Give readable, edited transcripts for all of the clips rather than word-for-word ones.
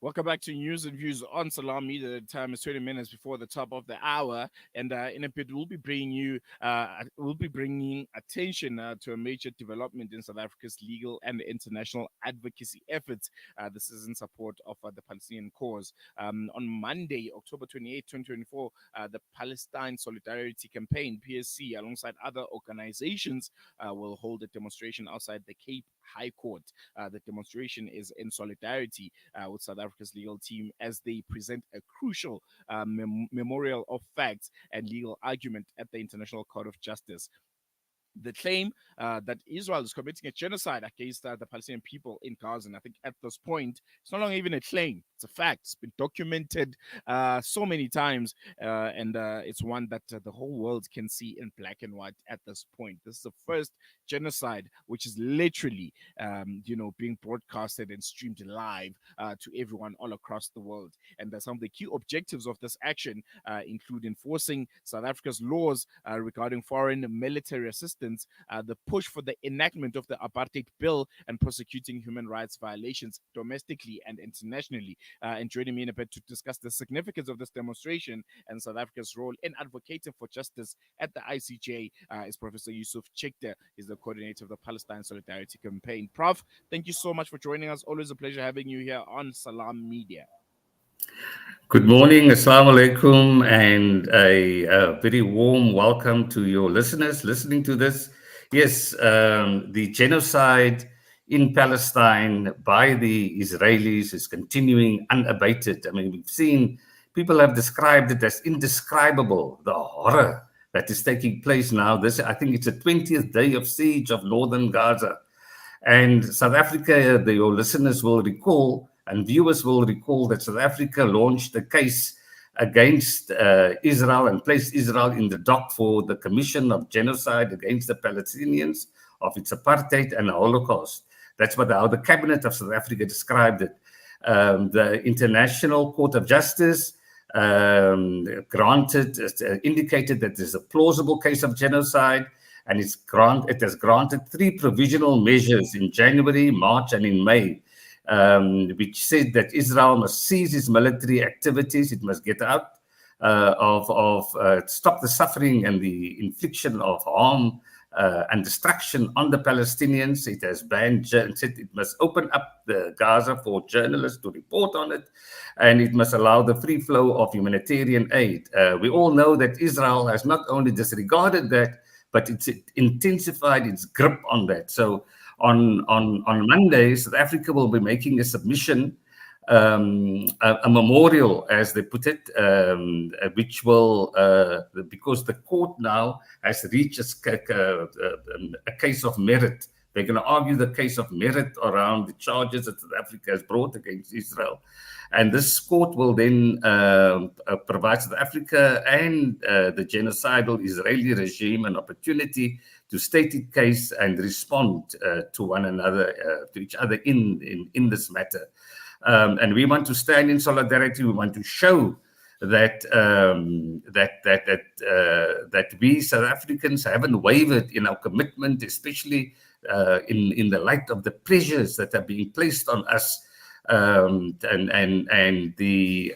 Welcome back to News and Views on Salam Media. The time is 20 minutes before the top of the hour, and in a bit we'll be bringing attention to a major development in South Africa's legal and international advocacy efforts. This is in support of the Palestinian cause. On Monday, October 28, 2024, the Palestine Solidarity Campaign (PSC), alongside other organizations, will hold a demonstration outside the Cape High Court. The demonstration is in solidarity with South Africa's legal team as they present a crucial memorial of facts and legal argument at the International Court of Justice. The claim that Israel is committing a genocide against the Palestinian people in Gaza. And I think at this point, it's no longer even a claim. It's a fact. It's been documented so many times. And it's one that the whole world can see in black and white at this point. This is the first genocide which is literally, being broadcasted and streamed live to everyone all across the world. And some of the key objectives of this action include enforcing South Africa's laws regarding foreign military assistance, the push for the enactment of the apartheid bill, and prosecuting human rights violations domestically and internationally. And joining me in a bit to discuss the significance of this demonstration and South Africa's role in advocating for justice at the ICJ is Professor Usuf Chikte. He's the coordinator of the Palestine Solidarity Campaign. Prof, thank you so much for joining us. Always a pleasure having you here on Salam Media. Good morning, Assalamu alaikum, and a very warm welcome to your listeners listening to this. Yes, the genocide in Palestine by the Israelis is continuing unabated. I mean, we've seen people have described it as indescribable, the horror that is taking place now. I think it's the 20th day of siege of northern Gaza. And South Africa, your listeners will recall, and viewers will recall, that South Africa launched a case against Israel and placed Israel in the dock for the commission of genocide against the Palestinians, of its apartheid and the Holocaust. That's how the cabinet of South Africa described it. The International Court of Justice indicated that there's a plausible case of genocide, and it has granted 3 provisional measures in January, March, and in May, which said that Israel must cease its military activities. It must get out stop the suffering and the infliction of harm and destruction on the Palestinians. It has said it must open up the Gaza for journalists to report on it, and it must allow the free flow of humanitarian aid. We all know that Israel has not only disregarded that, but it's intensified its grip on that. So on Monday, South Africa will be making a submission, a memorial, as they put it, which will, because the court now has reached a case of merit. They're going to argue the case of merit around the charges that South Africa has brought against Israel. And this court will then provide South Africa and the genocidal Israeli regime an opportunity to state its case and respond to one another, to each other in this matter. And we want to stand in solidarity. We want to show that that we South Africans haven't wavered in our commitment, especially in the light of the pressures that are being placed on us, and the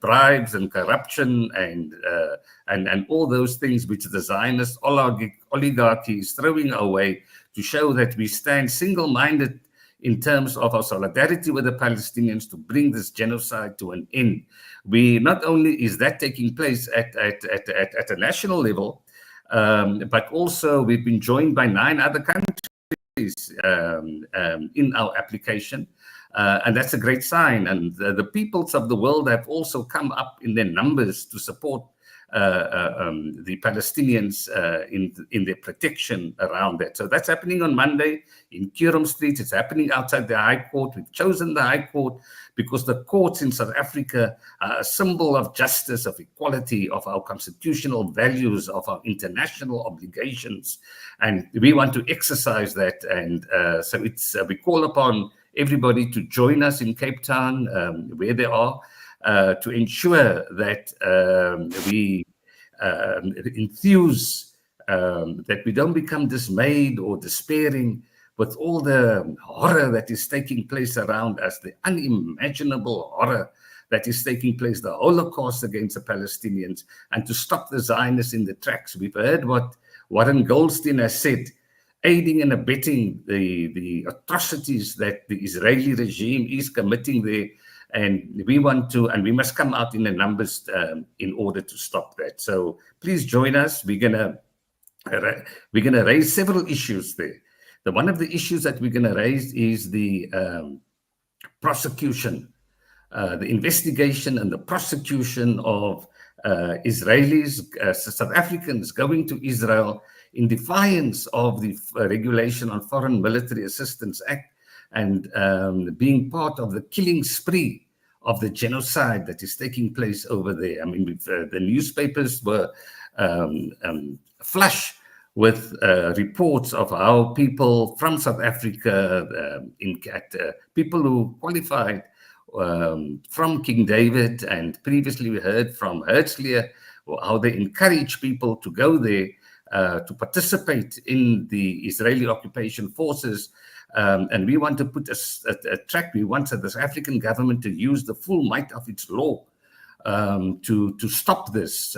bribes and corruption and all those things which the Zionist oligarchy is throwing our way, to show that we stand single-minded in terms of our solidarity with the Palestinians to bring this genocide to an end. We not only is that taking place at a national level, but also we've been joined by 9 other countries in our application. And that's a great sign. And the peoples of the world have also come up in their numbers to support the Palestinians in their protection around that. So that's happening on Monday in Curum Street. It's happening outside the High Court. We've chosen the High Court because the courts in South Africa are a symbol of justice, of equality, of our constitutional values, of our international obligations. And we want to exercise that. And so we call upon everybody to join us in Cape Town, where they are, to ensure that we enthuse, that we don't become dismayed or despairing, with all the horror that is taking place around us, the unimaginable horror that is taking place, the Holocaust against the Palestinians, and to stop the Zionists in the tracks. We've heard what Warren Goldstein has said, aiding and abetting the atrocities that the Israeli regime is committing there. And we want to, and we must come out in the numbers in order to stop that. So please join us. We're gonna raise several issues there. One of the issues that we're gonna raise is the prosecution, the investigation and the prosecution of Israelis, South Africans going to Israel in defiance of the Regulation on Foreign Military Assistance Act, and being part of the killing spree of the genocide that is taking place over there. I mean, the newspapers were flush with reports of how people from South Africa, people who qualified from King David, and previously we heard from Herzliya, how they encourage people to go there to participate in the Israeli occupation forces. And we want to put a track. We want the South African government to use the full might of its law to stop this.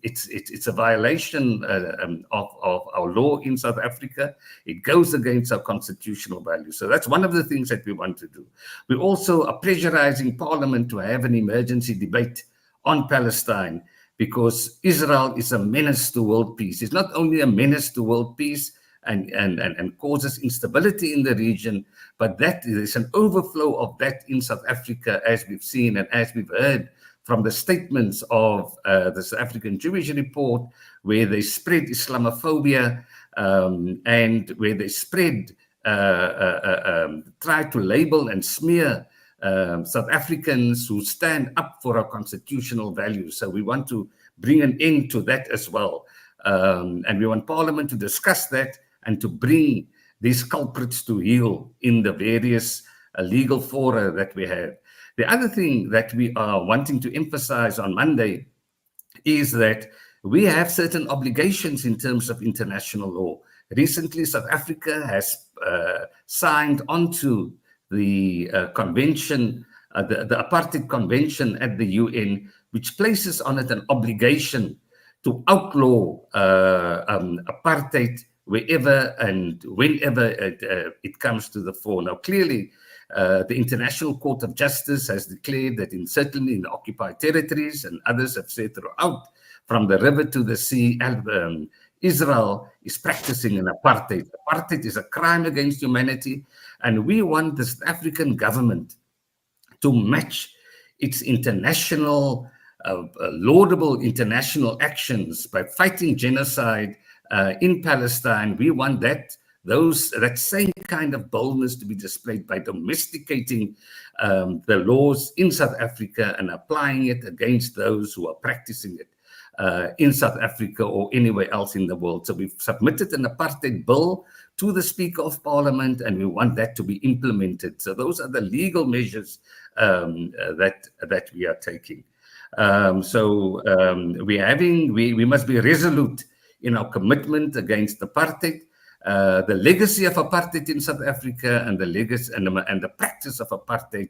It's a violation of our law in South Africa. It goes against our constitutional values. So that's one of the things that we want to do. We also are pressurizing Parliament to have an emergency debate on Palestine, because Israel is a menace to world peace. It's not only a menace to world peace and causes instability in the region, but that there's an overflow of that in South Africa, as we've seen and as we've heard from the statements of the South African Jewish Report, where they spread Islamophobia and where they spread, try to label and smear South Africans who stand up for our constitutional values. So we want to bring an end to that as well. And we want Parliament to discuss that and to bring these culprits to heel in the various legal fora that we have. The other thing that we are wanting to emphasize on Monday is that we have certain obligations in terms of international law. Recently, South Africa has signed onto the convention, the Apartheid Convention at the UN, which places on it an obligation to outlaw apartheid wherever and whenever it comes to the fore. Now, clearly, the International Court of Justice has declared that certainly in the occupied territories, and others have said throughout, from the river to the sea, Israel is practicing an apartheid. Apartheid is a crime against humanity, and we want the South African government to match its international, laudable international actions by fighting genocide in Palestine. We want that same kind of boldness to be displayed by domesticating the laws in South Africa and applying it against those who are practicing it in South Africa or anywhere else in the world. So we've submitted an apartheid bill to the Speaker of Parliament, and we want that to be implemented. So those are the legal measures that we are taking. We must be resolute in our commitment against apartheid. The legacy of apartheid in South Africa and the legacy and the practice of apartheid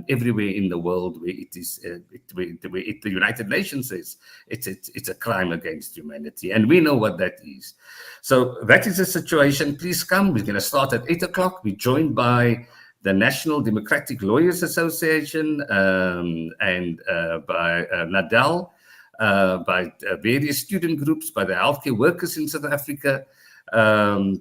everywhere in the world, where it is, the United Nations says it's a crime against humanity, and we know what that is. So that is the situation. Please come. We're going to start at 8 o'clock. We're joined by the National Democratic Lawyers Association and by NADAL, by various student groups, by the healthcare workers in South Africa, and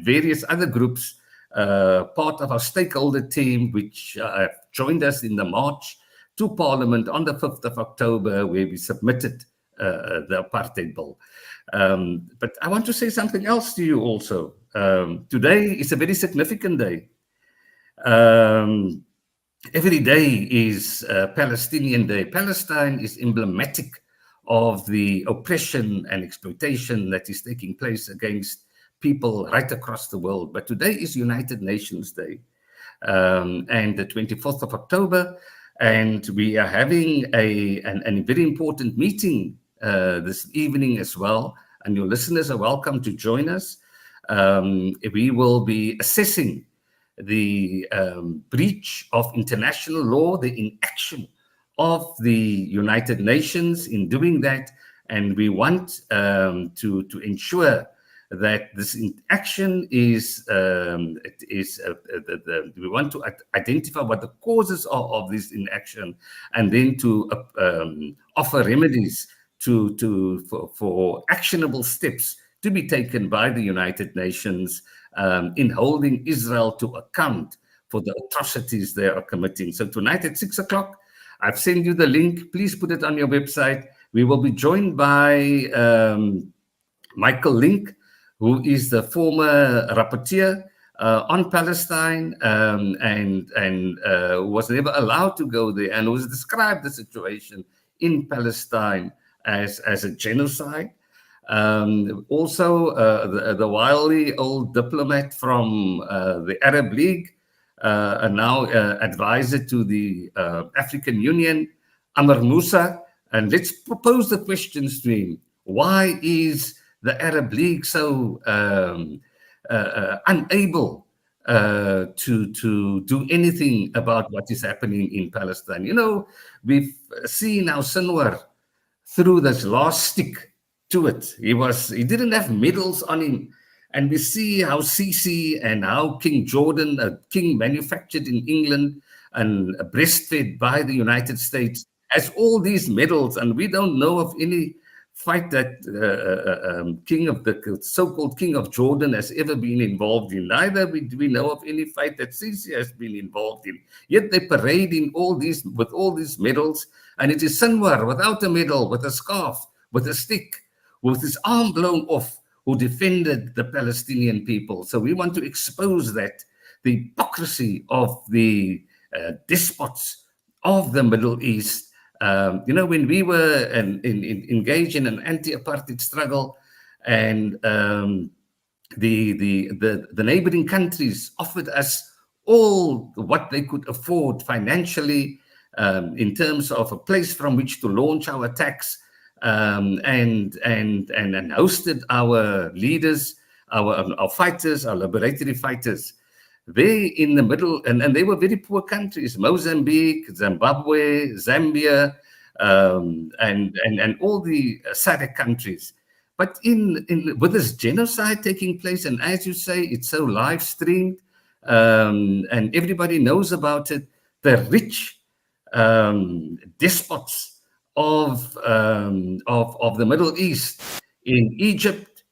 various other groups, part of our stakeholder team, which have joined us in the march to Parliament on the 5th of October, where we submitted the apartheid bill. But I want to say something else to you also. Today is a very significant day. Every day is Palestinian Day. Palestine is emblematic of the oppression and exploitation that is taking place against people right across the world. But today is United Nations Day, and the 24th of October, and we are having a very important meeting this evening as well, and your listeners are welcome to join us. We will be assessing the breach of international law, the inaction of the United Nations in doing that, and we want to ensure that this action is we want to identify what the causes are of this inaction, and then to offer remedies for actionable steps to be taken by the United Nations in holding Israel to account for the atrocities they are committing. So tonight at 6 o'clock, I've sent you the link. Please put it on your website. We will be joined by Michael Link, who is the former rapporteur on Palestine and was never allowed to go there, and who's described the situation in Palestine as a genocide. Also, the wily old diplomat from the Arab League, and now advisor to the African Union, Amr Musa. And let's propose the questions to him. Why is the Arab League so unable to do anything about what is happening in Palestine? You know, we've seen how Sinwar threw this last stick to it. He didn't have medals on him. And we see how Sisi and how King Jordan, a king manufactured in England and breastfed by the United States, has all these medals. And we don't know of any fight that the so-called King of Jordan has ever been involved in. Neither do we know of any fight that Sisi has been involved in. Yet they parade with all these medals. And it is Sinwar without a medal, with a scarf, with a stick, with his arm blown off, who defended the Palestinian people. So we want to expose that, the hypocrisy of the despots of the Middle East. When we were engaged in an anti-apartheid struggle, and the neighboring countries offered us all what they could afford financially in terms of a place from which to launch our attacks, and hosted our leaders, our fighters, our liberatory fighters. They in the middle, and they were very poor countries: Mozambique, Zimbabwe, Zambia, and all the SADC countries. But with this genocide taking place, and as you say, it's so live streamed, and everybody knows about it. The rich despots of the Middle East, in Egypt,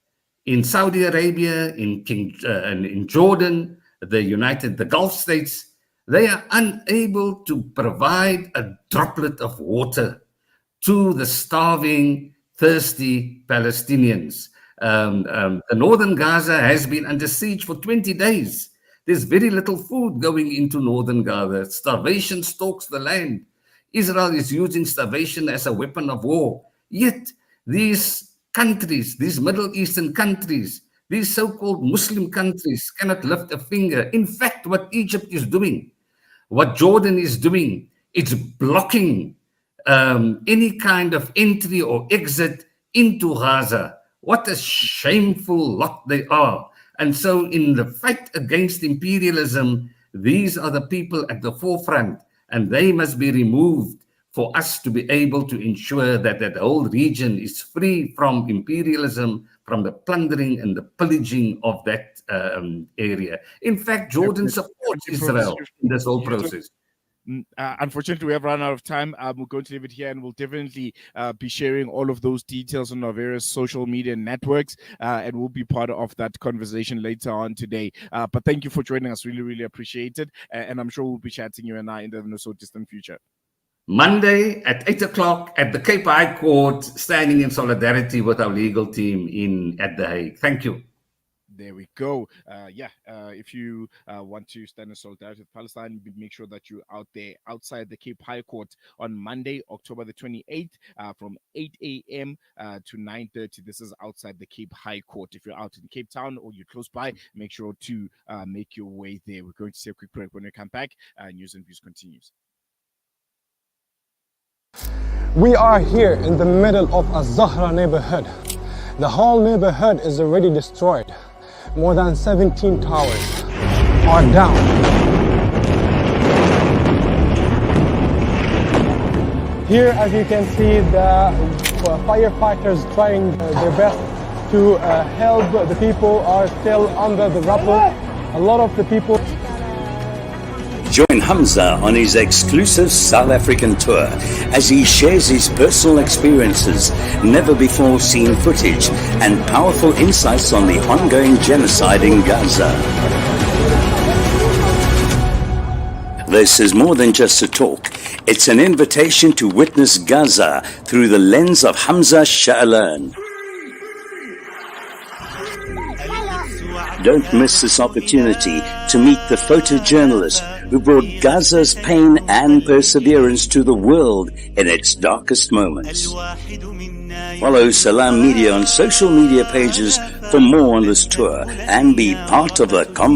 in Saudi Arabia, in Jordan, the Gulf states, they are unable to provide a droplet of water to the starving, thirsty Palestinians. The northern Gaza has been under siege for 20 days. There's very little food going into northern Gaza. Starvation stalks the land. Israel is using starvation as a weapon of war. Yet these countries, these Middle Eastern countries, these so-called Muslim countries cannot lift a finger. In fact, what Egypt is doing, what Jordan is doing, it's blocking any kind of entry or exit into Gaza. What a shameful lot they are. And so in the fight against imperialism, these are the people at the forefront, and they must be removed for us to be able to ensure that that whole region is free from imperialism, from the plundering and the pillaging of that area. In fact, Jordan supports Israel in this whole process. Unfortunately, we have run out of time. We're going to leave it here, and we'll definitely be sharing all of those details on our various social media networks, and we'll be part of that conversation later on today. But thank you for joining us. Really, really appreciate it. And I'm sure we'll be chatting you and I in the not so distant future. Monday at 8 o'clock at the Cape High Court, standing in solidarity with our legal team at The Hague. Thank you. There we go. If you want to stand in solidarity with Palestine, make sure that you're out there outside the Cape High Court on Monday, October the 28th, from 8 a.m. To 9:30. This is outside the Cape High Court. If you're out in Cape Town or you're close by, make sure to make your way there. We're going to take a quick break. When we come back, News and Views continues. We are here in the middle of a Zahra neighborhood. The whole neighborhood is already destroyed. More than 17 towers are down. Here, as you can see, the firefighters trying their best to help. The people are still under the rubble. A lot of the people. Join Hamza on his exclusive South African tour as he shares his personal experiences, never before seen footage, and powerful insights on the ongoing genocide in Gaza. This is more than just a talk. It's an invitation to witness Gaza through the lens of Hamza Sha'alan. Don't miss this opportunity to meet the photojournalist who brought Gaza's pain and perseverance to the world in its darkest moments. Follow Salam Media on social media pages for more on this tour and be part of the conversation.